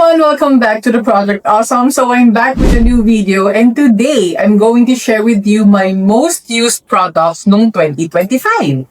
everyone, welcome back to the Project Awesome. So I'm back with a new video and today I'm going to share with you my most used products noong 2025.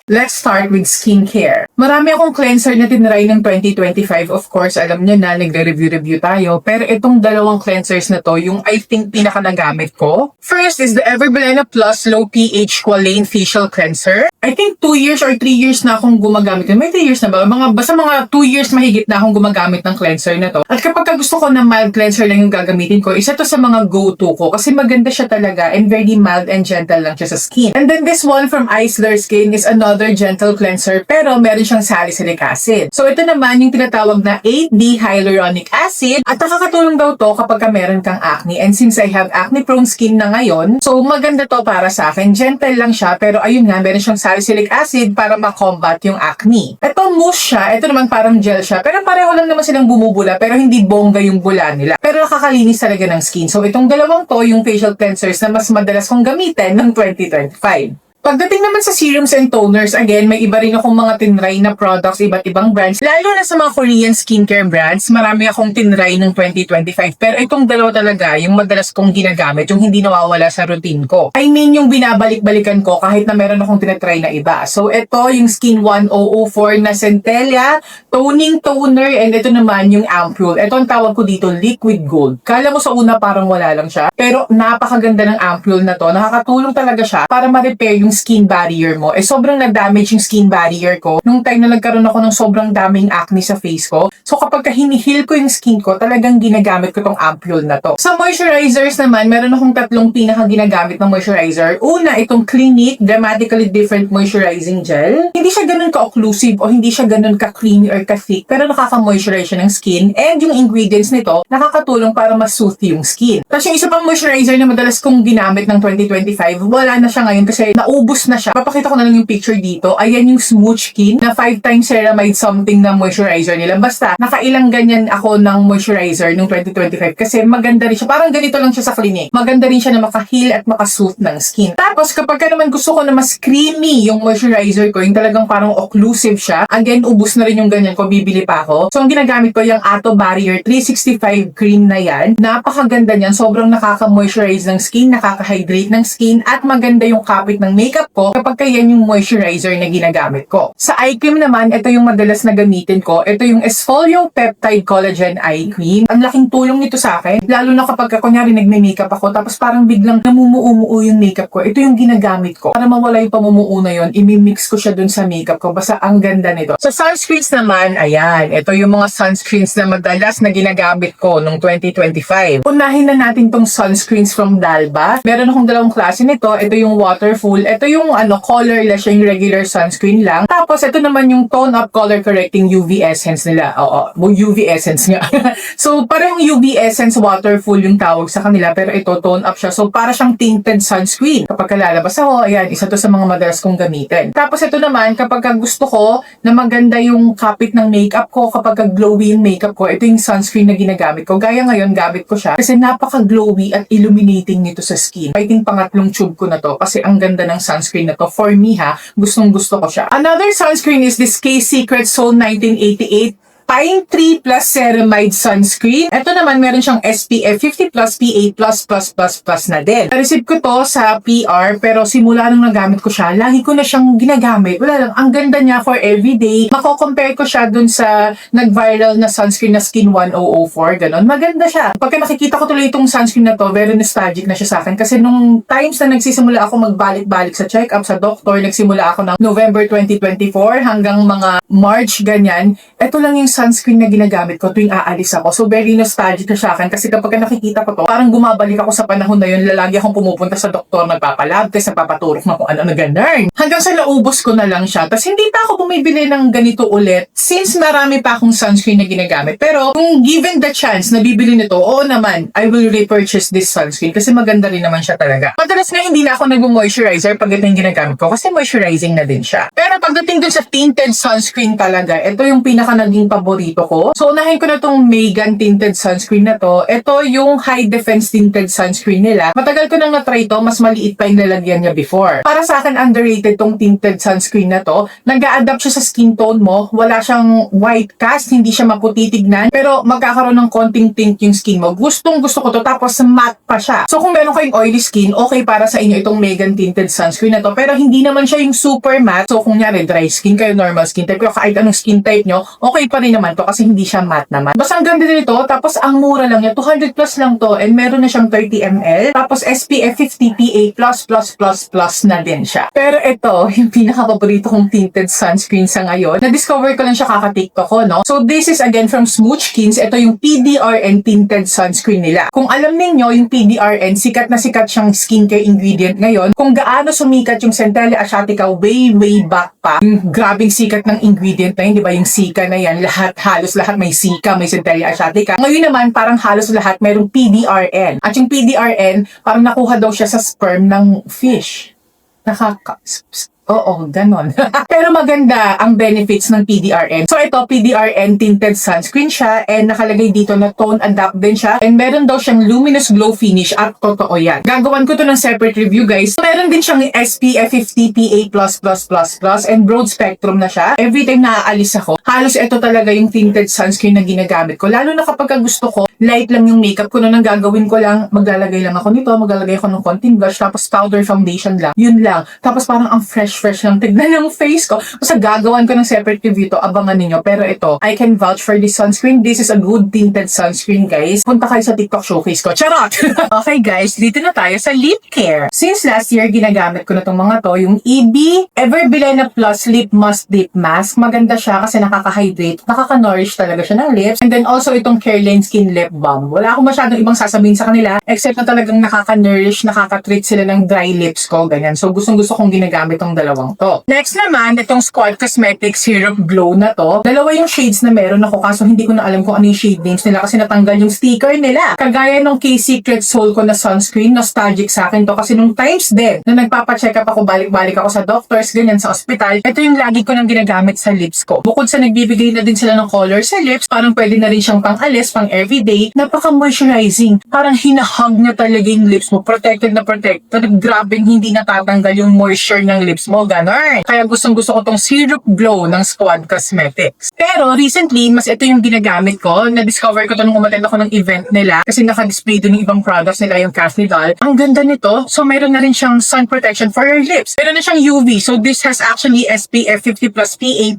Let's start with skincare. Marami akong cleanser na tinry ng 2025. Of course, alam nyo na, nagre-review tayo. Pero itong dalawang cleansers na to, yung I think pinaka nagamit ko. First is the Everblena Plus Low pH Qualane Facial Cleanser. I think 2 years or 3 years na akong gumagamit. May 3 years na ba? Basta mga 2 years mahigit na akong gumagamit ng cleanser na to. At kapag gusto ko na mild cleanser lang yung gagamitin ko, isa to sa mga go-to ko. Kasi maganda siya talaga and very mild and gentle lang siya sa skin. And then this one from Isler Skin is another gentle cleanser pero meron siyang salicylic acid. So ito naman yung tinatawag na 8D hyaluronic acid at nakakatulong daw to kapag meron kang acne. And since I have acne prone skin na ngayon, so maganda to para sa akin. Gentle lang siya pero ayun nga, meron siyang salicylic acid para ma-combat yung acne. Ito mousse siya, ito naman parang gel siya pero pareho lang naman silang bumubula pero hindi bongga yung bula nila. Pero nakakalinis talaga ng skin. So itong dalawang to yung facial cleansers na mas madalas kong gamitin ng 2025. Pagdating naman sa serums and toners, again, may iba rin akong mga tinry na products, iba't ibang brands. Lalo na sa mga Korean skincare brands, marami akong tinry ng 2025. Pero itong dalawa talaga, yung madalas kong ginagamit, yung hindi nawawala sa routine ko. I mean, yung binabalik-balikan ko kahit na meron akong tinatry na iba. So, ito yung Skin 1004 na Centella Toning Toner, and ito naman yung Ampule. Ito ang tawag ko dito, Liquid Gold. Kala mo sa una parang wala lang siya, pero napakaganda ng Ampule na to. Nakakatulong talaga siya para ma-repair yung skin barrier mo. Sobrang nag-damage yung skin barrier ko nung time na nagkaroon ako ng sobrang daming acne sa face ko. So kapag hinihil ko yung skin ko, talagang ginagamit ko tong Ampule na to. Sa moisturizers naman, meron akong tatlong pinaka ginagamit ng moisturizer. Una, itong Clinique Dramatically Different Moisturizing Gel. Hindi siya ganun ka-occlusive o hindi siya ganun ka-creamy or ka-thick, pero nakaka-moisturize siya ng skin. And yung ingredients nito, nakakatulong para ma-soothe yung skin. Tapos yung isa pang moisturizer na madalas kong ginamit ng 2025, wala na siya ngayon kasi naubos na siya. Papakita ko na lang yung picture dito. Ayan yung Smooth Skin na 5 times ceramide something na moisturizer nila. Basta, nakailang ganyan ako ng moisturizer noong 2025 kasi maganda rin siya. Parang ganito lang siya sa Clinique. Maganda rin siya na maka-heal at maka-soothe ng skin. Tapos, kapag ka naman gusto ko na mas creamy yung moisturizer ko, yung talagang parang occlusive siya, again, ubos na rin yung ganyan ko, bibili pa ako. So, ang ginagamit ko yung Ato Barrier 365 cream na yan. Napakaganda niyan. Sobrang nakaka-moisturize ng skin, nakaka-hydrate ng skin, at maganda yung kapit ng makeup ko kapag yan yung moisturizer na ginagamit ko. Sa eye cream naman, ito yung madalas na gamitin ko. Ito yung Esfolio Peptide Collagen Eye Cream. Ang laking tulong nito sa akin, lalo na kapag kunyari nagme-makeup ako tapos parang biglang namumuo yung makeup ko. Ito yung ginagamit ko. Para mawala yung pamumuo na yun, imimix ko siya dun sa makeup ko. Basta ang ganda nito. Sa sunscreens naman, ayan, ito yung mga sunscreens na madalas na ginagamit ko nung 2025. Unahin na natin tong sunscreens from Dalba. Meron akong dalawang klase nito. Ito yung waterful. Ito yung colorless, yung regular sunscreen lang. Tapos ito naman yung tone up color correcting UV essence nila. Oo, UV essence nga. So parang UV essence waterful yung tawag sa kanila, pero ito tone up siya. So para siyang tinted sunscreen. Kapag lalabas ako, ayan, isa to sa mga madalas kong gamitin. Tapos ito naman, kapag gusto ko na maganda yung kapit ng makeup ko, kapag glowy yung makeup ko, ito yung sunscreen na ginagamit ko. Gaya ngayon, gamit ko siya kasi napaka-glowy at illuminating nito sa skin. I think pangatlong tube ko na to kasi ang ganda ng sunscreen na to. For me ha, gustong gusto ko siya. Another sunscreen is this K-Secret Soul 1988 Pine Tree Plus Ceramide Sunscreen. Ito naman, meron siyang SPF 50+, PA++++ na din. Na-receive ko to sa PR, pero simula nung nagamit ko siya, lagi ko na siyang ginagamit. Wala lang, ang ganda niya for everyday. Mako-compare ko siya dun sa nag-viral na sunscreen na Skin 1004, ganon. Maganda siya. Pagka nakikita ko tuloy itong sunscreen na to, very nostalgic na siya sa akin. Kasi nung times na nagsisimula ako magbalik-balik sa check-up sa doktor, nagsimula ako ng November 2024 hanggang mga March, ganyan. Ito lang yung sunscreen na ginagamit ko tuwing aalis ako. So, very nostalgic na siya akin kasi kapag nakikita ko to, parang bumabalik ako sa panahon na yun, lalagi akong pumupunta sa doktor, nagpapalab, kasi nagpapaturok na kung ano na ganun. Hanggang sa naubos ko na lang siya. Tapos, hindi pa ako bumibili ng ganito ulit since marami pa akong sunscreen na ginagamit. Pero, kung given the chance na bibili nito, oo naman, I will repurchase this sunscreen kasi maganda rin naman siya talaga. Madalas nga hindi na ako nag-moisturizer pag ito yung ginagamit ko kasi moisturizing na din siya. Pero pagdating dun sa tinted sunscreen, sunscreen talaga, ito yung pinaka naging paborito ko. So, unahin ko na tong Megan tinted sunscreen na to. Ito yung high defense tinted sunscreen nila. Matagal ko nang na-try to, mas maliit pa yung lalagyan niya before. Para sa akin, underrated tong tinted sunscreen na to. Nag-a-adapt siya sa skin tone mo. Wala siyang white cast, hindi siya maputi tignan, pero magkakaroon ng konting tint yung skin mo. Gustong gusto ko to, tapos matte pa siya. So, kung meron kayong oily skin, okay para sa inyo itong Megan tinted sunscreen na to. Pero hindi naman siya yung super matte. So, kung nyari, dry skin kayo, normal skin type kayo, kahit anong skin type nyo, okay pa rin naman to kasi hindi siya matte naman. Basta ang ganda din ito, tapos ang mura lang niya, 200 plus lang to, and meron na siyang 30 ml, tapos SPF 50 PA++++ na din siya. Pero ito, yung pinaka-paborito kong tinted sunscreen sa ngayon, na-discover ko lang siya kaka-TikTok ko, no? So, this is again from Smoochkins. Ito yung PDRN tinted sunscreen nila. Kung alam ninyo, yung PDRN, sikat na sikat siyang skincare ingredient ngayon. Kung gaano sumikat yung Centella asiatica way back pa, yung grabing sikat ng ingredient na yun, di ba? Yung Sika na yan, halos lahat may Sika, may Centella asiatica. Ngayon naman, parang halos lahat mayroong PDRN. At yung PDRN, parang nakuha daw siya sa sperm ng fish. Oo, ganon. Pero maganda ang benefits ng PDRN. So ito, PDRN tinted sunscreen siya, and nakalagay dito na tone adapt din siya, and meron daw siyang luminous glow finish, at totoo yan. Gagawan ko to ng separate review, guys. Meron din siyang SPF 50 PA++++, and broad spectrum na siya. Every time naaalis ako, halos ito talaga yung tinted sunscreen na ginagamit ko. Lalo na kapag gusto ko, light lang yung makeup ko, na nang gagawin ko lang, maglalagay lang ako nito, maglalagay ako ng konting blush, tapos powder foundation lang. Yun lang. Tapos parang ang fresh lang tignan yung face ko. Basta gagawan ko ng separate review to, abangan niyo. Pero ito, I can vouch for this sunscreen. This is a good tinted sunscreen, guys. Punta kayo sa TikTok showcase ko. Charot! Okay, guys, dito na tayo sa lip care. Since last year, ginagamit ko na tong mga to, yung EB Everbilena Plus Lip Mask Lip Mask. Maganda siya kasi nakaka-hydrate, nakaka-nourish talaga siya ng lips. And then also itong Careline Skin Lip Balm. Wala akong masyadong ibang sasabihin sa kanila, except na talagang nakaka-nourish, nakaka-treat sila ng dry lips ko, ganyan. So, gustong-gusto kong ginagamit tong dalawang to. Next naman, itong Squad Cosmetics Syrup Glow na to. Dalawa yung shades na meron ako, kaso hindi ko na alam kung ano yung shade names nila kasi natanggal yung sticker nila. Kagaya nung K-Secret Soul ko na sunscreen, nostalgic sa akin to kasi nung times din na nagpapacheck up ako, balik-balik ako sa doctors, ganyan, sa ospital, ito yung lagi ko nang ginagamit sa lips ko. Bukod sa nagbibigay na din sila ng color sa lips, parang pwede na rin siyang pang-alis, pang-everyday, napaka-moisturizing. Parang hinahug niya talaga yung lips mo, protected na protected. Grabing hindi natatanggal yung moisture ng lips mo, gano'n. Kaya gustong-gusto ko tong Syrup Glow ng Squad Cosmetics. Pero recently, mas ito yung ginagamit ko. Na-discover ko to nung umattend ako ng event nila kasi naka-display doon yung ibang products nila, yung Kathleen Doll. Ang ganda nito. So, meron na rin siyang sun protection for your lips. Meron na siyang UV. So, this has actually SPF 50 plus PA++++.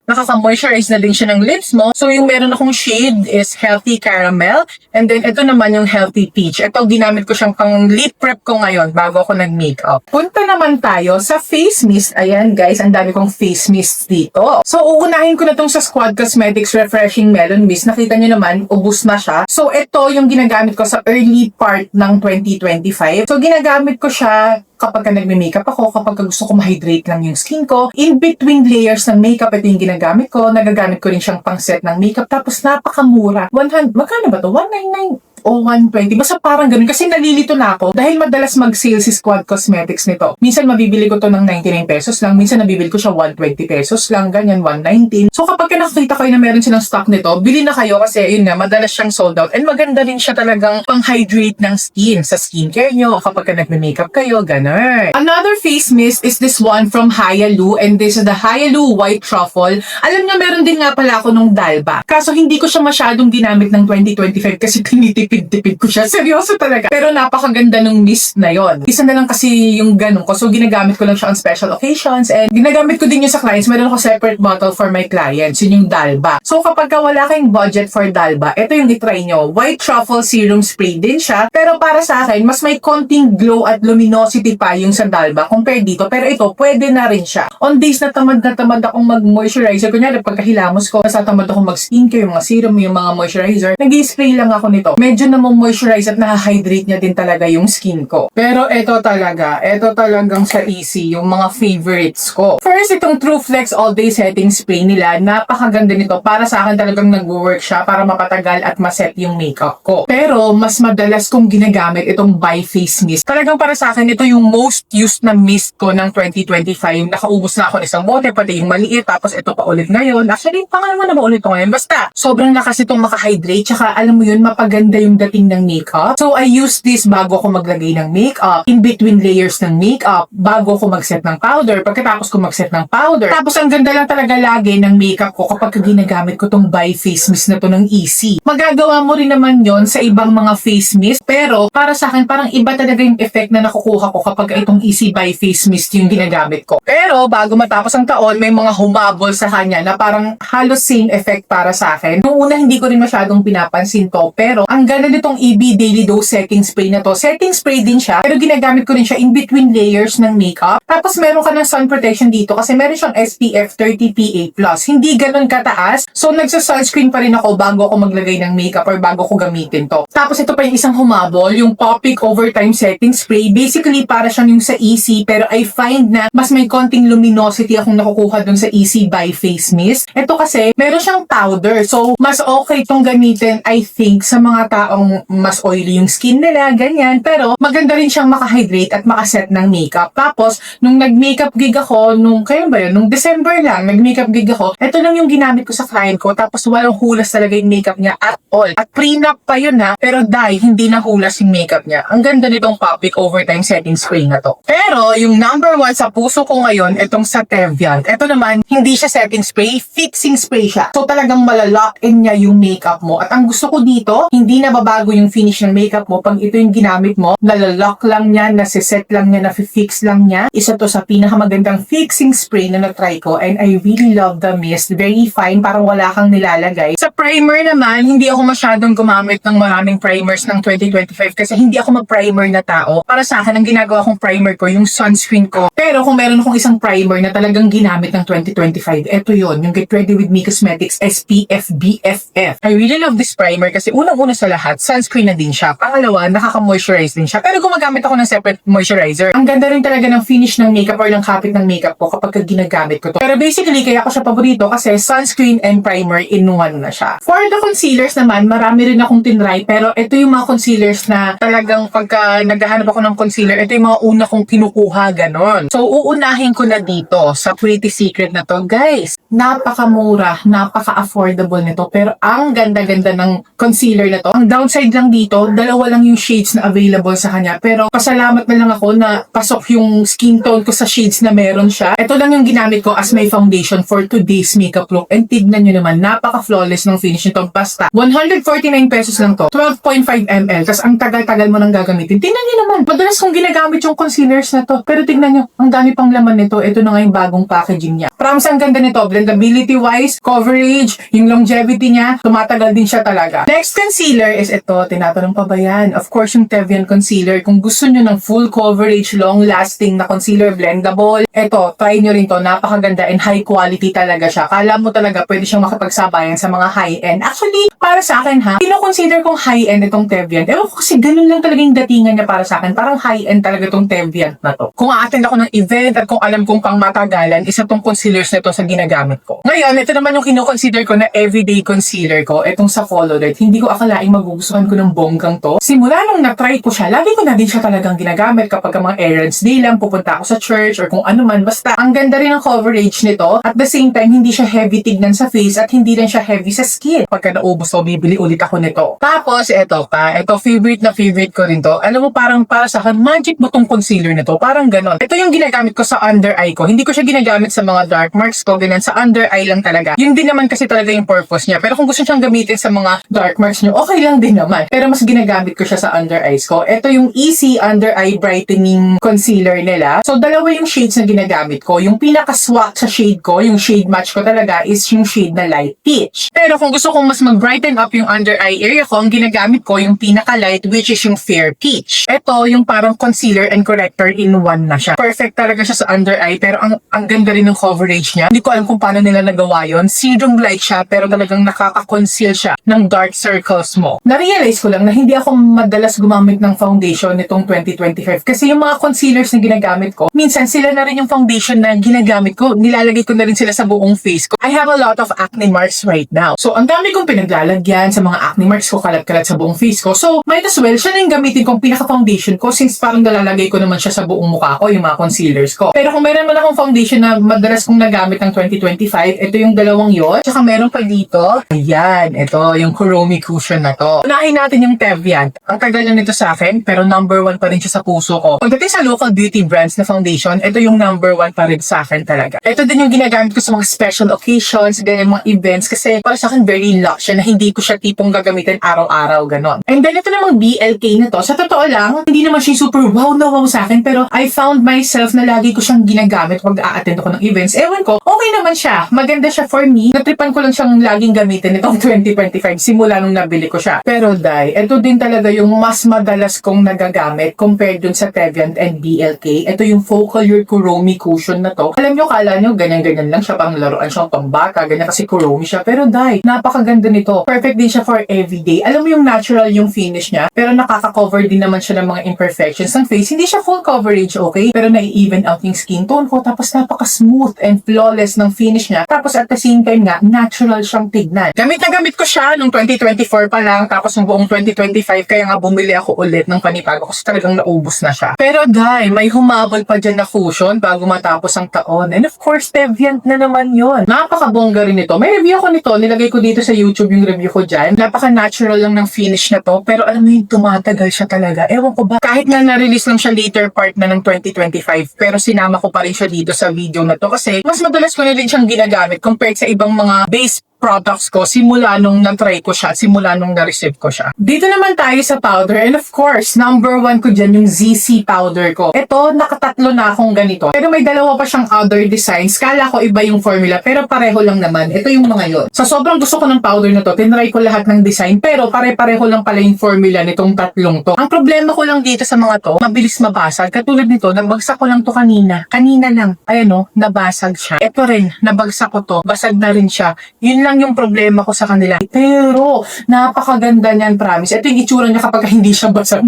Nakaka-moisturize na din siya ng lips mo. So, yung meron akong shade is Healthy Caramel. And then, ito naman yung Healthy Peach. Ito, ginamit ko siyang pang lip prep ko ngayon bago ako nag-makeup. Punta naman tayo sa face mist. Ayan, guys, ang dami kong face mist dito. So, uunahin ko na tong sa Squad Cosmetics Refreshing Melon Mist. Nakita nyo naman, ubus na siya. So, ito yung ginagamit ko sa early part ng 2025. So, ginagamit ko siya kapag nagme-makeup ako, kapag gusto ko ma-hydrate lang yung skin ko. In between layers ng makeup, ito yung ginagamit ko. Nagagamit ko rin siyang pang set ng makeup. Tapos, napakamura. 100, magkano ba to? 199 o 120. Basta parang ganun. Kasi nalilito na ako dahil madalas mag-sale si Squad Cosmetics nito. Minsan mabibili ko to ng 99 pesos lang. Minsan nabibili ko siya 120 pesos lang. Ganyan, 119. So kapag nakakita kayo na meron silang stock nito, bili na kayo kasi yun nga, madalas siyang sold out. And maganda rin siya talagang pang-hydrate ng skin sa skincare nyo o kapag nagme-makeup kayo, ganun. Another face mist is this one from Hyalu, and this is the Hyalu White Truffle. Alam nyo, meron din nga pala ako nung Dalba. Kaso hindi ko siya masyadong ginamit ng 2025 kasi tinitipid ko siya. Seryoso talaga. Pero napakaganda nung mist na yon. Isa na lang kasi yung ganun ko. So, ginagamit ko lang siya on special occasions. And ginagamit ko din yun sa clients. Meron ako separate bottle for my clients. Yun yung Dalba. So, kapag wala kayong budget for Dalba, ito yung itry nyo. White Truffle Serum Spray din siya. Pero para sa akin, mas may konting glow at luminosity pa yung sa Dalba compare dito. Pero ito, pwede na rin siya. On days na tamad akong mag-moisturizer. Kunyari, pagkahilamos ko, nasa tamad akong mag-skincare, yung mga serum, yung mga moisturizer, nag-spray lang ako nito. Medyo medyo na-moisturize at na-hydrate niya din talaga yung skin ko. Pero ito talagang sa Easy, yung mga favorites ko. First, itong True Flex All Day Setting Spray nila, napakaganda nito. Para sa akin talagang nag-work siya para mapatagal at maset yung makeup ko. Pero, mas madalas kong ginagamit itong By Face Mist. Talagang para sa akin, ito yung most used na mist ko ng 2025. Nakaubos na ako ng isang bote, pati yung maliit, tapos ito pa ulit ngayon. Actually, pangalawa na ba ulit ko ngayon? Basta, sobrang lakas itong maka-hydrate, tsaka alam mo yun, mapaganda yung dating ng makeup. So, I use this bago ako maglagay ng makeup, in between layers ng makeup, bago ako mag-set ng powder, pagkatapos ko mag-set ng powder. Tapos, ang ganda lang talaga lagi ng makeup ko kapag ginagamit ko tong By Face Mist na to ng Easy. Magagawa mo rin naman yon sa ibang mga face mist, pero para sa akin, parang iba talaga yung effect na nakukuha ko kapag itong Easy By Face Mist yung ginagamit ko. Pero, bago matapos ang taon, may mga humabol sa kanya na parang halos same effect para sa akin. Noong una, hindi ko rin masyadong pinapansin to, pero ang ganda nitong EB Daily Dose Setting Spray na to. Setting spray din siya, pero ginagamit ko rin siya in between layers ng makeup. Tapos, meron ka ng sun protection dito kasi meron siyang SPF 30 PA+. Hindi ganun kataas. So, nagsa-sunscreen pa rin ako bago ako maglagay ng makeup or bago ko gamitin to. Tapos, ito pa yung isang humabol, yung Popic Overtime Setting Spray. Basically, para siyang yung sa Easy, pero I find na mas may konting luminosity akong nakukuha dun sa Easy By Face Mist. Ito kasi, meron siyang powder. So, mas okay itong gamitin, I think, sa mga taong mas oily yung skin nila, ganyan. Pero, maganda rin siyang maka-hydrate at makaset ng makeup. Tapos, nung nag-makeup gig ako, kailan ba yun? Nung December lang, nag-makeup gig ako, ito lang yung ginamit ko sa client ko. Tapos, walang hulas talaga yung makeup niya at all. At prenup pa yun ha, pero dahil hindi nahulas yung makeup niya. Ang ganda nitong Popic Overtime Setting Spray na to. Pero, yung number 1 sa puso ko ngayon, itong sa Tevian. Ito naman, hindi siya setting spray, fixing spray siya. So, talagang malalock in niya yung makeup mo. At ang gusto ko dito, hindi na babago yung finish ng makeup mo. Pag ito yung ginamit mo, nalalock lang niya, nasiset lang niya, nafi-fix lang niya. Isa to sa pinakamagandang fixing spray na na-try ko. And I really love the mist. Very fine, parang wala kang nilalagay. Sa primer naman, hindi ako masyadong gumamit ng maraming primers ng 2025 kasi hindi ako mag-primer na tao. Para sa akin, ang ginagawa kong primer ko, yung sunscreen ko. Pero kung meron akong isang primer na talagang ginamit ng 2025, eto yon, yung Get Ready With Me Cosmetics SPF BFF. I really love this primer kasi unang-una sa lahat, sunscreen na din siya. Pangalawa, nakaka-moisturize din siya. Pero gumagamit ako ng separate moisturizer. Ang ganda rin talaga ng finish ng makeup or ng kapit ng makeup ko kapag ginagamit ko to. Pero basically, kaya ko siya paborito kasi sunscreen and primer in one na siya. For the concealers naman, marami rin akong tinry, pero ito yung mga concealers na talagang pagka naghahanap ako ng concealer, ito yung mga una kong kinukuha, ganon. So, uunahin ko na dito sa Pretty Secret na to. Guys, napakamura, napaka-affordable nito, pero ang ganda-ganda ng concealer na to. Ang downside lang dito, dalawa lang yung shades na available sa kanya, pero pasalamat na lang ako na pasok yung skin tone ko sa shades na meron siya. Ito lang yung ginamit ko as my foundation for today's makeup look. And tignan nyo naman, napaka-flawless ng finish nito. Basta, 149 pesos lang to. 12.5 ml. Tapos ang tagal-tagal mo nang gagamitin. Tignan nyo naman, madalas kong ginagamit yung concealers na to. Pero tignan nyo, ang dami pang laman nito. Ito na nga yung bagong packaging niya. Promise, ang ganda nito. Blendability-wise, coverage, yung longevity niya, tumatagal din siya talaga. Next concealer is ito. Tinatanong pa ba yan? Of course, yung Tevian concealer. Kung gusto nyo ng full coverage, long-lasting na concealer, blendable, ito, try nyo rin to. Napakaganda and high quality talaga siya. Kala mo talaga pwede siyang makipagsabayan sa mga high-end. Actually, para sa akin ha, kino-consider kong high-end itong Tevian. Ewan ko kasi ganun lang talaga yung datingan niya para sa akin. Parang high-end talaga itong Tevian na to. Kung a-attend ako ng event at kung alam kong pang matagalan, isa tong concealers na to sa ginagamit ko. Ngayon, ito naman yung kino-consider ko na everyday concealer ko. Itong sa Follow Red. Hindi ko akalaing magugustuhan ko ng bonggang to. Simula nung na-try ko siya, lagi ko na din siya talagang ginagamit kapag mga errands day lang, pupunta ako sa church or kung ano man. Basta, ang ganda rin ang coverage nito. At the same time, hindi siya heavy tignan sa face at hindi rin siya heavy sa skin. Pagka naubos ko, bibili ulit ako nito. Tapos, ito pa. Ito, favorite na favorite ko rin to. Alam mo, parang para sa akin, magic mo tong concealer na to. Parang ganon. Ito yung ginagamit ko sa under eye ko. Hindi ko siya ginagamit sa mga dark marks ko. Ganyan, sa under eye lang talaga. Yun din naman kasi talaga yung purpose niya. Pero kung gusto siyang gamitin sa mga dark marks nyo, okay lang din naman. Pero mas ginagamit ko siya sa under eyes ko. Ito yung Easy Under Eye Brightening Concealer nila. So, dalawa yung shades na ginagamit ko. Yung pinaka-swak sa shade ko, yung shade match ko talaga is yung shade na light peach. Pero kung gusto kong mas mag-brighten brighten up yung under eye area ko, ang ginagamit ko yung pinaka-light, which is yung Fair Peach. Ito, yung parang concealer and corrector in one na siya. Perfect talaga siya sa under eye, pero ang ganda rin ng coverage niya. Hindi ko alam kung paano nila nagawa yun. Serum light siya, pero talagang nakaka-conceal siya ng dark circles mo. Na-realize ko lang na hindi ako madalas gumamit ng foundation nitong 2025 kasi yung mga concealers na ginagamit ko, minsan sila na rin yung foundation na ginagamit ko. Nilalagay ko na rin sila sa buong face ko. I have a lot of acne marks right now. So, ang dami kong pinaglalagyan sa mga acne marks ko, kalat-kalat sa buong face ko. So, might as well, siya na yung gamitin kong pinaka-foundation ko since parang nalalagay ko naman siya sa buong mukha ko, yung mga concealers ko. Pero kung meron man akong foundation na madalas kong nagamit ng 2025, ito yung dalawang yon. Tsaka meron pa dito, ayan, ito yung Kuromi cushion na to. Unahin natin yung Teviant. Ang tagal na nito sa akin, pero number 1 pa rin siya sa puso ko. Pagdating sa local beauty brands na foundation, ito yung number 1 pa rin sa akin talaga. Ito din yung ginagamit ko sa mga special occasions, ganyan mga events, kasi para sa akin very luxe siya na hindi ko siya tipong gagamitin araw-araw, ganon. And then ito namang BLK na to, sa totoo lang, hindi naman siya super wow na wow sa akin, pero I found myself na lagi ko siyang ginagamit pag a-attend ako ng events. Ewan ko, okay naman siya. Maganda siya for me. Natripan ko lang siyang laging gamitin itong 2025 simula nung nabili ko siya. Pero ito din talaga yung mas madalas kong nagagamit compared dun sa Teviant and BLK. Ito yung Focallure Kuromi cushion na to. Alam nyo, kala nyo, ganyan-ganyan lang siya, pang laruan siyang pambata, ganyan kasi Kuromi siya. Pero napakaganda nito. Perfect din siya for everyday. Alam mo yung natural yung finish niya, pero nakaka-cover din naman siya ng mga imperfections ng face. Hindi siya full coverage, okay? Pero nai-even out yung skin tone ko, tapos napaka-smooth and flawless ng finish niya. Tapos at the same time nga, natural siyang tignan. Gamit na gamit ko siya nung 2024 pa lang, tapos nung buong 2025, kaya nga bumili ako ulit ng panibago kasi talagang naubos na siya. Pero may humabol pa dyan na cushion bago matapos ang taon. And of course, Teviant na naman yun. Napakabongga rin ito. May review ko nito, nilagay ko dito sa YouTube yung review ko dyan. Napaka-natural lang ng finish na to, pero alam mo yung tumatagal siya talaga. Ewan ko ba, kahit nga na-release lang siya later part na ng 2025, pero sinama ko pa rin siya dito sa video na to kasi mas madalas ko na rin siyang ginagamit compared sa ibang mga base products ko simula nung na-try ko siya, simula nung na-receive ko siya. Dito naman tayo sa powder and of course, number 1 ko dyan yung ZC powder ko. Ito, nakatatlo na akong ganito. Pero may dalawa pa siyang other designs. Kala ko iba yung formula pero pareho lang naman. Ito yung mga yun. Sa sobrang gusto ko ng powder na to, tinry ko lahat ng design pero pare-pareho lang pala yung formula nitong tatlong to. Ang problema ko lang dito sa mga to, mabilis mabasag. Katulad nito, nabagsak ko lang to kanina. Kanina lang. Ayan o, nabasag siya. Ito rin, nabagsak ko to. Basag na rin siya. Yun lang yung problema ko sa kanila. Pero, napakaganda niyan, promise. Ito yung itsura niya kapag hindi siya basag.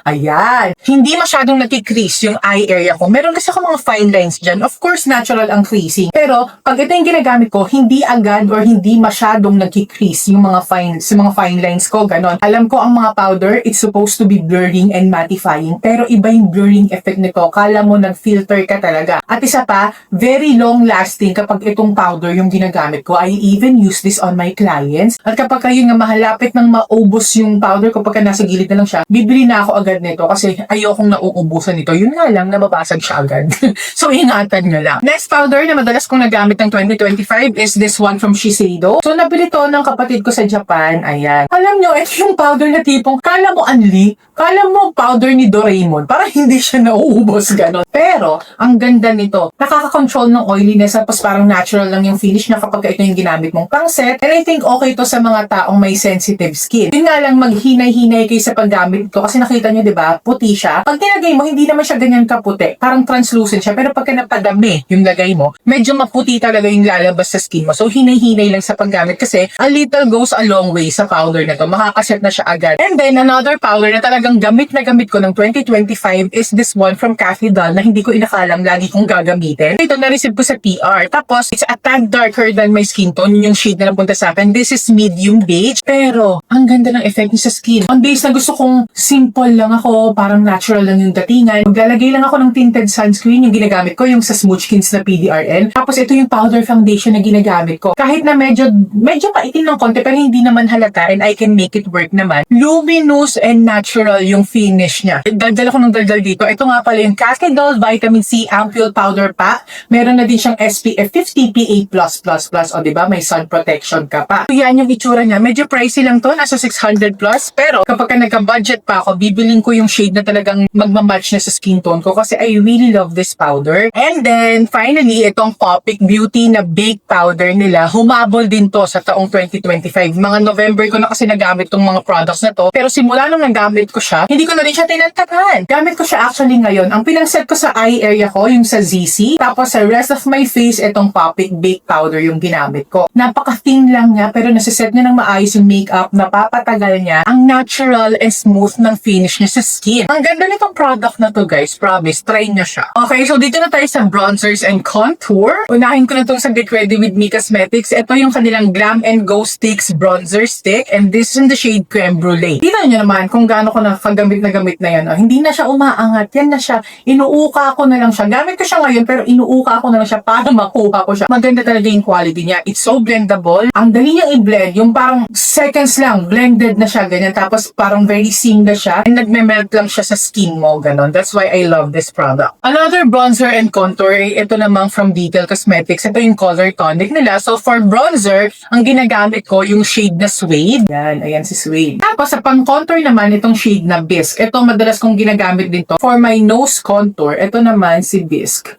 Ayan. Hindi masyadong nakikrease yung eye area ko. Meron kasi ako mga fine lines dyan. Of course, natural ang creasing. Pero, pag ito yung ginagamit ko, hindi agad or hindi masyadong nakikrease yung mga fine lines ko. Ganon. Alam ko ang mga powder, it's supposed to be blurring and mattifying. Pero iba yung blurring effect nito. Kala mo nag-filter ka talaga. At isa pa, very long lasting kapag itong powder yung ginagamit ko. I even use this on my clients. At kapag kayo nga mahalapit ng maubos yung powder ko pagka nasa gilid na lang siya, bibili na ako agad nito kasi ayokong nauubusan nito. Yun nga lang, nababasag siya agad. So, ingatan nyo lang. Next powder na madalas kong nagamit ng 2025 is this one from Shiseido. So, nabili to ng kapatid ko sa Japan. Ayan. Alam nyo, ito yung powder na tipong, kala mo Anli, kala mo powder ni Doraemon. Parang hindi siya nauubos, ganon. Pero, ang ganda nito, nakaka-control ng oiliness tapos parang natural lang yung finish na kapag ito yung ginamit mong pang-set. And I think okay to sa mga taong may sensitive skin. Yun nga lang, maghinay-hinay kayo sa paggamit ito kasi nakita nyo, di ba, puti siya. Pag nilagay mo, hindi naman siya ganyan kaputi. Parang translucent siya. Pero pagka napadami yung lagay mo, medyo maputi talaga yung lalabas sa skin mo. So, hinay-hinay lang sa paggamit kasi a little goes a long way sa powder na to. Makakaset na siya agad. And then, another powder na talagang gamit na gamit ko ng 2025 is this one from Cathy Doll na hindi ko inakalang lagi kong gagamitin. Ito, na-receive ko sa PR. Tapos, it's a tad darker than my skin tone. Yun yung shade na napunta sa akin. This is medium beige. Pero, ang ganda ng effect niya sa skin. On days na gusto kong simple lang ako, parang natural lang yung datingan. Maglalagay lang ako ng tinted sunscreen, yung ginagamit ko, yung sa Smoochkins na PDRN. Tapos, ito yung powder foundation na ginagamit ko. Kahit na medyo paitin ng konti, pero hindi naman halata and I can make it work naman. Luminous and natural yung finish niya. Daldal ako ng daldal dito. Ito nga pala yung Cathy Doll Vitamin C Ampoule Powder Pack. Meron na din siyang SPF 50 PA+++. O, diba? May may sun protection ka pa. So, yan yung itsura niya. Medyo pricey lang to, nasa 600 plus. Pero kapag ka nagka-budget pa ako, bibiling ko yung shade na talagang magmamatch na sa skin tone ko kasi I really love this powder. And then, finally, itong Copic Beauty na bake powder nila, humabol din to sa taong 2025. Mga November ko na kasi nagamit tong mga products na to. Pero simula nung nagamit ko siya, hindi ko na rin siya tinantakan. Gamit ko siya actually ngayon. Ang pinang-set ko sa eye area ko, yung sa ZC. Tapos sa rest of my face, itong Copic bake powder yung ginamit ko. Napaka-thin lang niya, pero nasiset niya ng maayos yung makeup, napapatagal niya. Ang natural and smooth ng finish niya sa skin. Ang ganda nitong product na to, guys. Promise, try niya siya. Okay, so dito na tayo sa bronzers and contour. Unahin ko na itong sa Get Ready With Me Cosmetics. Ito yung kanilang Glam and Go Sticks Bronzer Stick, and this is in the shade Creme Brulee. Tignan niyo naman kung gaano ko na gamit na yan. Oh. Hindi na siya umaangat. Yan na siya. Inuuka ko na lang siya. Gamit ko siya ngayon, pero inuuka ko na lang siya para makuha ko siya. Maganda talaga yung quality niya. It's so blendable. Ang dali niya i-blend. Yung parang seconds lang, blended na siya, ganyan. Tapos parang very seamless siya. And nagme-melt lang siya sa skin mo, ganon. That's why I love this product. Another bronzer and contour, ito namang from Detail Cosmetics. Ito yung color tonic nila. So for bronzer, ang ginagamit ko yung shade na Suede. Yan, ayan si Suede. Tapos sa pang-contour naman, itong shade na Bisque. Ito madalas kong ginagamit din to. For my nose contour, ito naman si Bisque.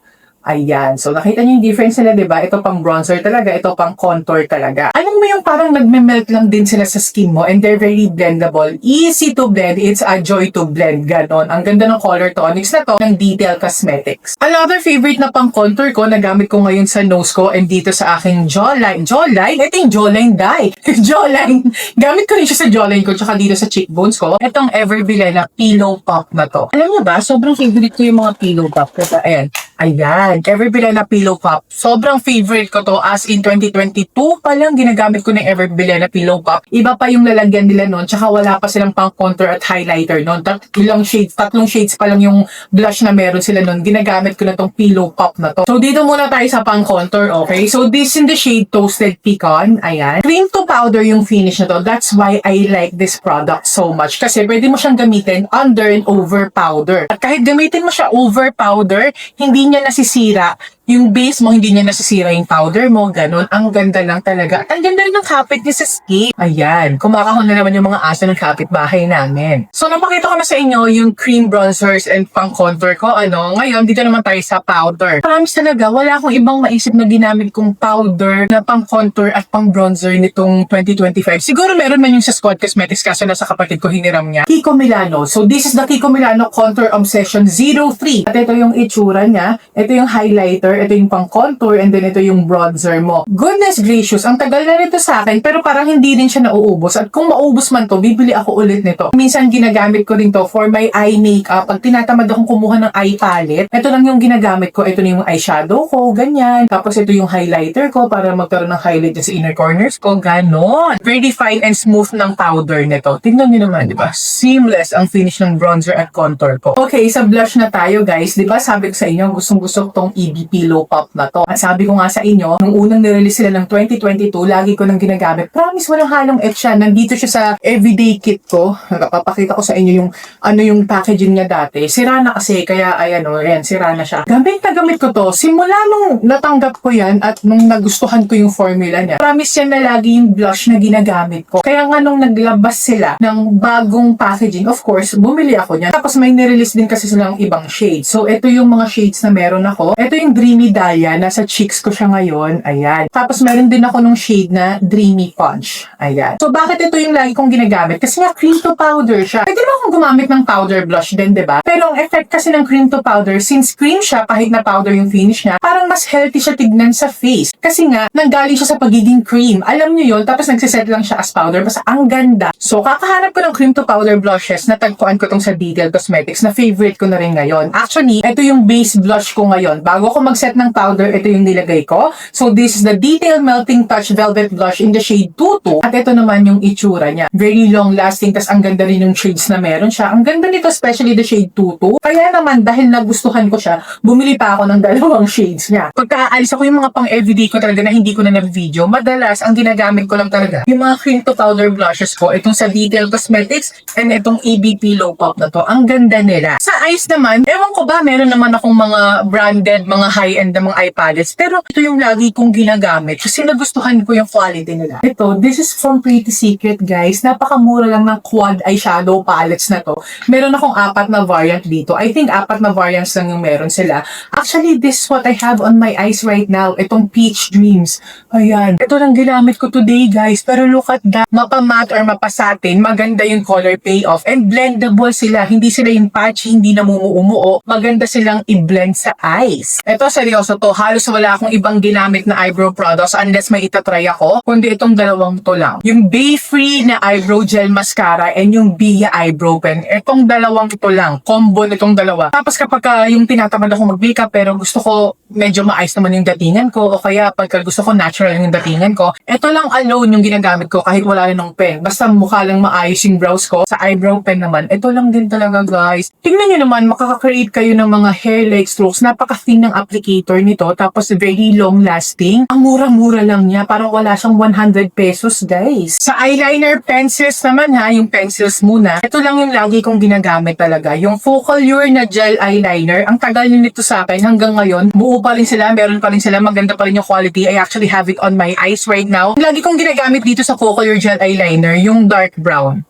Ayan. So, nakita niyo yung difference nila, diba? Ito pang bronzer talaga, ito pang contour talaga. Alam mo yung parang nagme-melt lang din sila sa skin mo and they're very blendable. Easy to blend. It's a joy to blend. Ganon. Ang ganda ng color tonics na to ng Detail Cosmetics. Another favorite na pang contour ko, nagamit ko ngayon sa nose ko and dito sa aking jawline. Jawline? Ito yung jawline dye. Jawline. Gamit ko rin siya sa jawline ko tsaka dito sa cheekbones ko. Itong Everbilay na pillow pop na to. Alam niyo ba, sobrang favorite ko yung mga pillow pop. Kasi, ayan. Ayan, Everbilay na pillow pop. Sobrang favorite ko to as in 2022 pa lang ginagamit ko ng Everbilay na pillow pop. Iba pa yung lalagyan nila noon, tsaka wala pa silang pang contour at highlighter noon. Tatlong shades pa lang yung blush na meron sila noon. Ginagamit ko na tong pillow pop na to. So dito muna tayo sa pang contour, okay? So this in the shade Toasted Pecan. Ayan. Cream to powder yung finish na to. That's why I like this product so much. Kasi pwede mo siyang gamitin under and over powder. At kahit gamitin mo siya over powder, hindi niya nasisira yung base mo, hindi niya nasisira yung powder mo, ganun. Ang ganda lang talaga. At ang ganda rin ng kapit niya sa skin. Ayan, kumakahon na naman yung mga aso ng kapitbahay namin. So, napakita ko na sa inyo yung cream bronzers and pang contour ko. Ngayon, dito naman tayo sa powder. Promise talaga, wala akong ibang maisip na ginamit kong powder na pang contour at pang bronzer nitong 2025. Siguro meron man yung sa Squad Cosmetics kaso nasa kapatid ko hiniram niya. Kiko Milano. So, this is the Kiko Milano Contour Obsession 03. At ito yung itsura niya. Ito yung highlighter. Ito yung pang contour, and then ito yung bronzer mo. Goodness gracious, ang tagal na nito sa akin, pero parang hindi din siya nauubos. At kung maubos man to, bibili ako ulit nito. Minsan ginagamit ko rin to for my eye makeup. Pag tinatamad akong kumuha ng eye palette, ito lang yung ginagamit ko. Ito na yung eyeshadow ko, ganyan. Tapos ito yung highlighter ko para magkaroon ng highlight sa inner corners ko, ganon. Very fine and smooth ng powder nito. Tingnan niyo naman, di ba? Seamless ang finish ng bronzer at contour ko. Okay, sa blush na tayo, guys. Di ba sabi ko sa inyo, gustong-gusto tong EB Pillow Pop na to. At sabi ko nga sa inyo, nung unang nirelease sila ng 2022, lagi ko nang ginagamit. Promise, walang halong etch siya. Nandito siya sa everyday kit ko. Napapakita ko sa inyo yung packaging niya dati. Sira na kasi, kaya ayan, sira na siya. Gamit na gamit ko to. Simula nung natanggap ko yan at nung nagustuhan ko yung formula niya. Promise yan na lagi yung blush na ginagamit ko. Kaya nga nung naglabas sila ng bagong packaging, of course, bumili ako niya. Tapos may nirelease din kasi silang ibang shades. So, ito yung mga shades na meron ako. Ito yung Dreamy Dahlia. Nasa cheeks ko siya ngayon. Ayan. Tapos meron din ako nung shade na Dreamy Punch. Ayan. So, bakit ito yung lagi kong ginagamit? Kasi nga cream to powder siya. Pwede naman akong gumamit ng powder blush din, diba? Pero ang effect kasi ng cream to powder, since cream siya, kahit na powder yung finish niya, parang mas healthy siya tignan sa face. Kasi nga, nanggaling siya sa pagiging cream. Alam niyo yun, tapos nagsiset lang siya as powder. Basta ang ganda. So, kakahanap ko ng cream to powder blushes na tagpuan ko tong sa Detail Cosmetics na favorite ko na rin ngayon. Actually, ito yung base blush ko ngayon. Bago ko mag-set ng powder, ito yung nilagay ko. So, this is the Detail Melting Touch Velvet Blush in the shade 22. At ito naman yung itsura niya. Very long lasting, tas ang ganda rin yung shades na meron siya. Ang ganda nito, especially the shade 22. Kaya naman, dahil nagustuhan ko siya, bumili pa ako ng dalawang shades niya. Pagka-aalis ako yung mga pang everyday ko talaga na hindi ko na na-video, madalas, ang ginagamit ko lang talaga, yung mga cream to powder blushes ko, itong sa Detail Cosmetics, and itong EBP Low Pop na to. Ang ganda nila. Sa eyes naman, ewan ko ba, meron naman akong mga branded, mga high high-end na mga eye palettes. Pero ito yung lagi kong ginagamit kasi nagustuhan ko yung quality nila. Ito, this is from Pretty Secret, guys. Napakamura lang ng quad eyeshadow palettes na to. Meron akong 4 na variant dito. I think 4 na variants lang yung meron sila. Actually, this is what I have on my eyes right now. Itong Peach Dreams. Ayan. Ito lang ginamit ko today, guys. Pero look at that. Mapa-matte or mapasatin. Maganda yung color payoff. And blendable sila. Hindi sila yung patchy, hindi namumuumuo. Maganda silang i-blend sa eyes. Ito, seryoso to. Halos wala akong ibang ginamit na eyebrow products unless may itatry ako. Kundi itong dalawang to lang. Yung Bay Free na eyebrow gel mascara and yung Bia eyebrow pen. Itong dalawang to lang. Combo nitong dalawa. Tapos kapag yung tinatamad ako mag-makeup pero gusto ko medyo maayos naman yung datingan ko o kaya pagka gusto ko natural yung datingan ko, ito lang alone yung ginagamit ko kahit wala rin ng pen. Basta mukha lang maayos yung brows ko. Sa eyebrow pen naman, ito lang din talaga, guys. Tingnan nyo naman, makaka-create kayo ng mga hair-like strokes. Napaka-thin ng applicator nito. Tapos very long-lasting. Ang mura-mura lang niya. Parang wala siyang 100 pesos, guys. Sa eyeliner pencils naman ha, yung pencils muna. Ito lang yung lagi kong ginagamit talaga. Yung Focallure na gel eyeliner. Ang tagal nito sa akin hanggang ngayon. Buo pa rin sila, meron pa rin sila. Maganda pa rin yung quality. I actually have it on my eyes right now. Lagi kong ginagamit dito sa Focallure gel eyeliner, yung dark brown.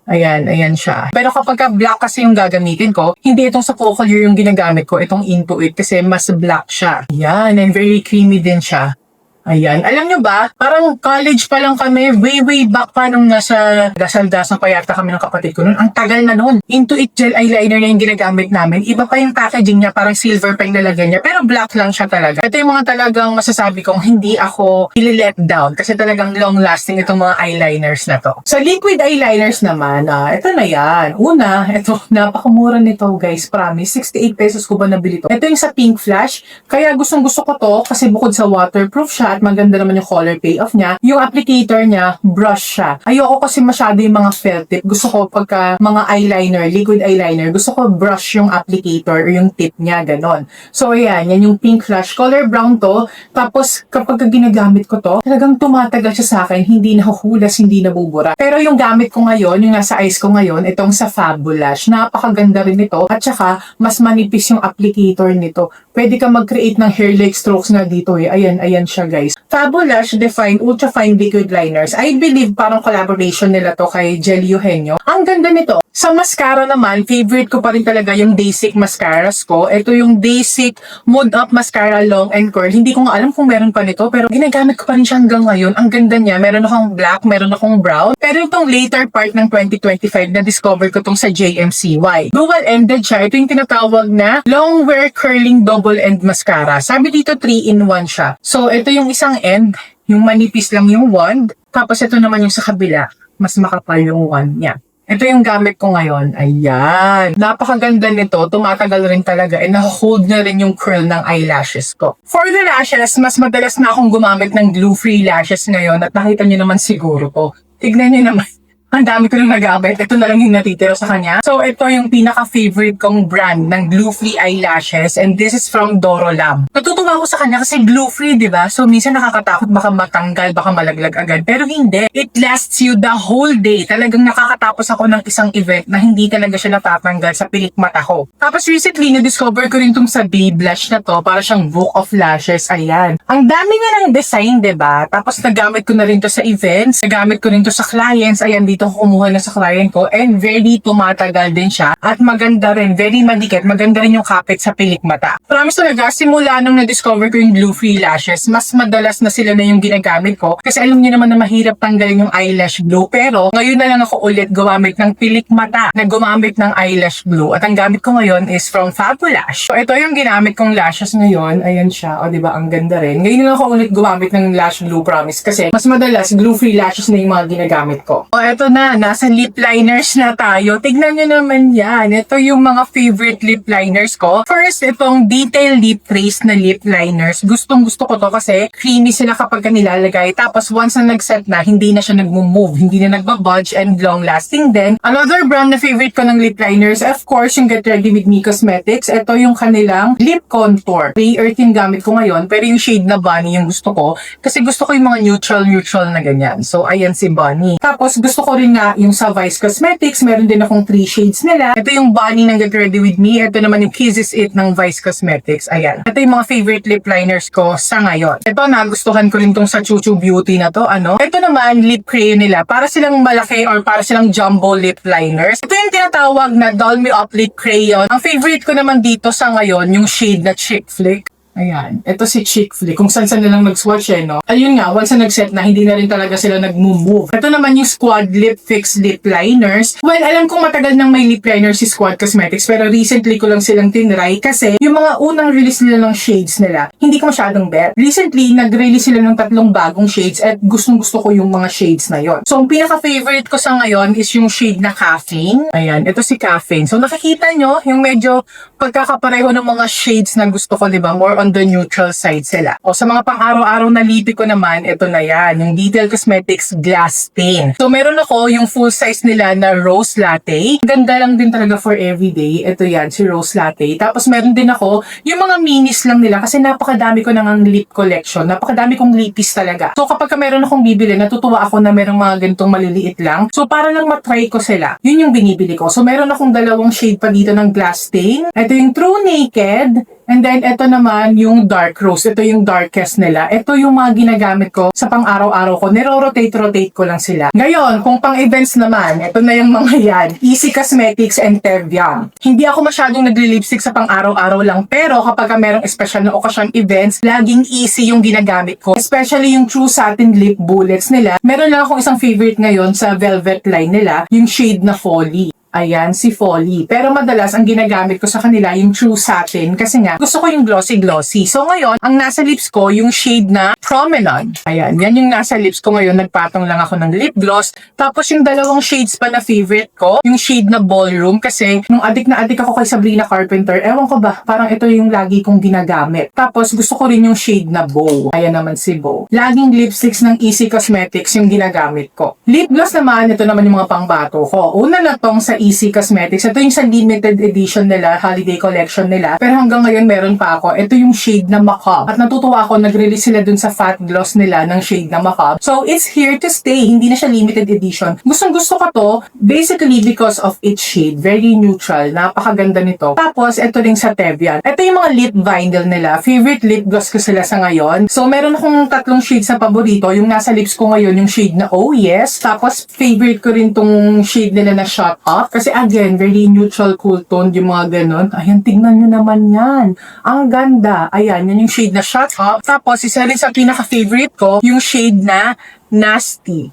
Ayan, ayan siya. Pero kapag black kasi yung gagamitin ko, hindi itong sa Focallure yung ginagamit ko, itong Intuit kasi mas black siya. Ayan, and very creamy din siya. Ayan. Alam nyo ba, parang college pa lang kami, way back pa nung nasa dasal-dasal pa yata kami ng kapatid ko nun. Ang tagal na nun. Intuit gel eyeliner na yung ginagamit namin. Iba pa yung packaging niya, parang silver pa yung lalagyan niya. Pero black lang siya talaga. Ito yung mga talagang masasabi kong hindi ako i-let down kasi talagang long-lasting itong mga eyeliners na to. Sa liquid eyeliners naman, ito na yan. Una, ito, napakamura nito, guys. Promise, 68 pesos ko ba nabili to? Ito yung sa Pink Flash. Kaya gustong-gusto ko to kasi bukod sa waterproof siya, at maganda naman yung color payoff niya. Yung applicator niya, brush siya. Ayoko kasi masyado yung mga felt tip. Gusto ko pagka mga eyeliner, liquid eyeliner, gusto ko brush yung applicator or yung tip niya, ganon. So, ayan, yan yung Pink Flash. Color brown to. Tapos, kapag ginagamit ko to, talagang tumatagal siya sa akin. Hindi nahuhulas, hindi nabubura. Pero yung gamit ko ngayon, yung nasa eyes ko ngayon, itong sa Fabulash. Napakaganda rin ito. At saka, mas manipis yung applicator nito. Pwede ka mag-create ng hair-like strokes nga dito eh. Ayan, ayan siya, guys. Fabulash Define Ultra Fine Liquid Liners. I believe parang collaboration nila to kay Jelly Eugenio. Ang ganda nito. Sa mascara naman, favorite ko pa rin talaga yung Basic mascaras ko. Ito yung Basic Mood Up Mascara Long and Curl. Hindi ko nga alam kung meron pa nito, pero ginagamit ko pa rin siya hanggang ngayon. Ang ganda niya. Meron akong black, meron akong brown. Pero itong later part ng 2025 na-discover ko tong sa JMCY. Dual-ended siya. Ito yung tinatawag na Long Wear Curling Double End Mascara. Sabi dito 3-in-1 siya. So, ito yung isang end, yung manipis lang yung wand. Tapos ito naman yung sa kabila. Mas makapal yung wand niya. Ito yung gamit ko ngayon. Ayan. Napakaganda nito. Tumatagal rin talaga. And na-hold na rin yung curl ng eyelashes ko. For the lashes, mas madalas na akong gumamit ng glue-free lashes ngayon. At nakita nyo naman siguro to. Tignan nyo naman. Ang dami ko nang nagamit. Ito na lang yung natitira sa kanya. So, ito yung pinaka-favorite kong brand ng glue-free eyelashes. And this is from Doro Lam. Natutuwa ako sa kanya kasi glue-free, di ba? So, minsan nakakatakot baka matanggal, baka malaglag agad. Pero hindi. It lasts you the whole day. Talagang nakakatapos ako ng isang event na hindi talaga siya natatanggal sa pilik mata ko. Tapos recently, na-discover ko rin itong sa Babe Blush na to. Para siyang book of lashes. Ayan. Ang dami nga ng design, di ba? Tapos nagamit ko na rin to sa events. Nagamit ko rin to sa clients. Ayan, dito kumuha na sa client ko and very tumatagal din siya at maganda rin, very manikit, maganda rin yung kapit sa pilik mata. Promise talaga, simula nung na-discover ko yung glue-free lashes, mas madalas na sila na yung ginagamit ko kasi alam niyo naman na mahirap tanggalin yung eyelash glue pero ngayon na lang ako ulit gumamit ng pilik mata na gumamit ng eyelash glue at ang gamit ko ngayon is from Fabulash. So ito yung ginamit kong lashes ngayon, ayan siya, o diba ang ganda rin. Ngayon na lang ako ulit gumamit ng lash glue, promise, kasi mas madalas glue-free lashes na yung mga ginagamit ko. O eto na, nasa lip liners na tayo. Tignan nyo naman yan. Ito yung mga favorite lip liners ko. First, itong Detail Lip Trace na lip liners. Gustong gusto ko to kasi creamy sila kapag nilalagay. Tapos once na nag-set na, hindi na siya nag-move, hindi na nagbabudge and long-lasting din. Another brand na favorite ko ng lip liners, of course, yung Get Ready With Me Cosmetics. Ito yung kanilang lip contour. Ray Earth yung gamit ko ngayon, pero yung shade na Bunny yung gusto ko. Kasi gusto ko yung mga neutral na ganyan. So, ayan si Bunny. Tapos, gusto ko rin nga yung sa Vice Cosmetics, meron din akong 3 shades nila. Ito yung Bonnie ng Get Ready With Me. Ito naman yung Kisses It ng Vice Cosmetics. Ayan. Ito yung mga favorite lip liners ko sa ngayon. Ito, nagustuhan ko rin tong sa Chuchu Beauty na to. Ito naman, lip crayon nila. Para silang malaki or para silang jumbo lip liners. Ito yung tinatawag na Doll Me Up Lip Crayon. Ang favorite ko naman dito sa ngayon, yung shade na Chick Flick. Ayan. Ito si Chick Flick. Kung saan-saan nilang nag-swatch no? Ayun nga, once na nag-set na, hindi na rin talaga sila nag-move. Ito naman yung Squad Lip Fix Lip Liners. Well, alam kong matagal nang may lip liner si Squad Cosmetics, pero recently ko lang silang tinry kasi yung mga unang release nila ng shades nila, hindi ko masyadong bet. Recently, nag-release sila ng 3 bagong shades at gustong-gusto ko yung mga shades na yon. So, ang pinaka-favorite ko sa ngayon is yung shade na Caffeine. Ayan, ito si Caffeine. So, nakikita nyo, yung medyo pagkakapareho ng mga shades na gusto ko, diba? More on the neutral side sila. O sa mga pang-araw-araw na lipi ko naman, ito na yan, yung Detail Cosmetics Glass Stain. So meron ako yung full size nila na Rose Latte. Ganda lang din talaga for everyday. Ito yan, si Rose Latte. Tapos meron din ako yung mga minis lang nila kasi napakadami ko nang lip collection. Napakadami kong lipis talaga. So kapag meron akong bibili, natutuwa ako na merong mga ganitong maliliit lang. So para lang matry ko sila, yun yung binibili ko. So meron akong 2 shade pa dito ng Glass Stain. Ito yung True Naked. And then, ito naman yung Dark Rose. Ito yung darkest nila. Ito yung mga ginagamit ko sa pang-araw-araw ko. Niro-rotate ko lang sila. Ngayon, kung pang-events naman, ito na yung mga yan. Easy Cosmetics and Tevian. Hindi ako masyadong nagli-lipstick sa pang-araw-araw lang. Pero kapag merong special na occasion events, laging easy yung ginagamit ko. Especially yung True Satin Lip Bullets nila. Meron lang akong isang favorite ngayon sa Velvet line nila. Yung shade na Folly. Ayan, si Folly. Pero madalas, ang ginagamit ko sa kanila, yung True Satin. Kasi nga, gusto ko yung glossy-glossy. So ngayon, ang nasa lips ko, yung shade na Promenade. Ayan, yan yung nasa lips ko ngayon. Nagpatong lang ako ng lip gloss. Tapos yung 2 shades pa na favorite ko, yung shade na Ballroom. Kasi nung adik na adik ako kay Sabrina Carpenter, ewan ko ba, parang ito yung lagi kong ginagamit. Tapos gusto ko rin yung shade na Bow. Ayan naman si Bow. Laging lipsticks ng Easy Cosmetics yung ginagamit ko. Lip gloss naman, ito naman yung mga pangbato ko. Una na tong sa Easy Cosmetics. Ito yung sa limited edition nila, holiday collection nila. Pero hanggang ngayon meron pa ako. Ito yung shade na Macabre. At natutuwa ako, nag-release sila dun sa fat gloss nila ng shade na Macabre. So, it's here to stay. Hindi na siya limited edition. Gustong-gusto ko to, basically because of its shade. Very neutral. Napakaganda nito. Tapos, ito rin sa Tevian. Ito yung mga lip vinyl nila. Favorite lip gloss ko sila sa ngayon. So, meron akong 3 shades na paborito. Yung nasa lips ko ngayon, yung shade na Oh Yes. Tapos, favorite ko rin tong shade nila na Shut Up. Kasi again, very neutral, cool tone, yung mga ganon. Ayan, tignan nyo naman yan. Ang ganda. Ayan, yan yung shade na Shut Up. Tapos, isa rin sa pinaka-favorite ko, yung shade na Nasty.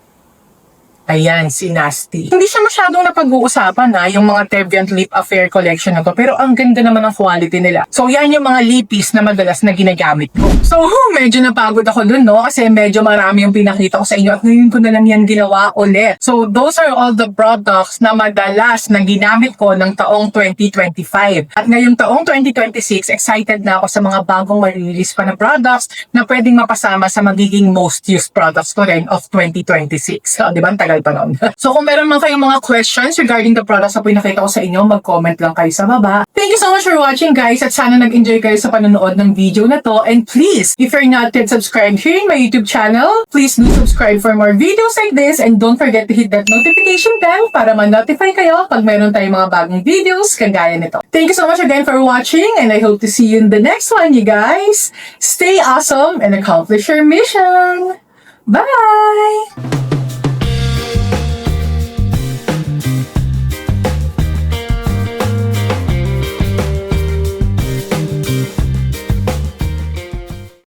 Ayan, si Nasty. Hindi siya masyadong napag-uusapan yung mga Tevian Lip Affair collection na to. Pero ang ganda naman ng quality nila. So, yan yung mga lipis na madalas na ginagamit ko. So, medyo napagod ako dun, no? Kasi medyo marami yung pinakita ko sa inyo at ngayon ko na lang yan ginawa ulit. So, those are all the products na madalas na ginamit ko ng taong 2025. At ngayong taong 2026, excited na ako sa mga bagong ma-release pa na products na pwedeng mapasama sa magiging most used products ko rin of 2026. So, di ba? Tagal pa nun. So kung meron man kayong mga questions regarding the products na pinakita ko sa inyo, mag-comment lang kayo sa baba. Thank you so much for watching, guys, at sana nag-enjoy kayo sa panonood ng video na to. And please, if you're not yet subscribed here in my YouTube channel, please do subscribe for more videos like this and don't forget to hit that notification bell para ma-notify kayo pag meron tayong mga bagong videos kagaya nito. Thank you so much again for watching and I hope to see you in the next one, you guys. Stay awesome and accomplish your mission. Bye!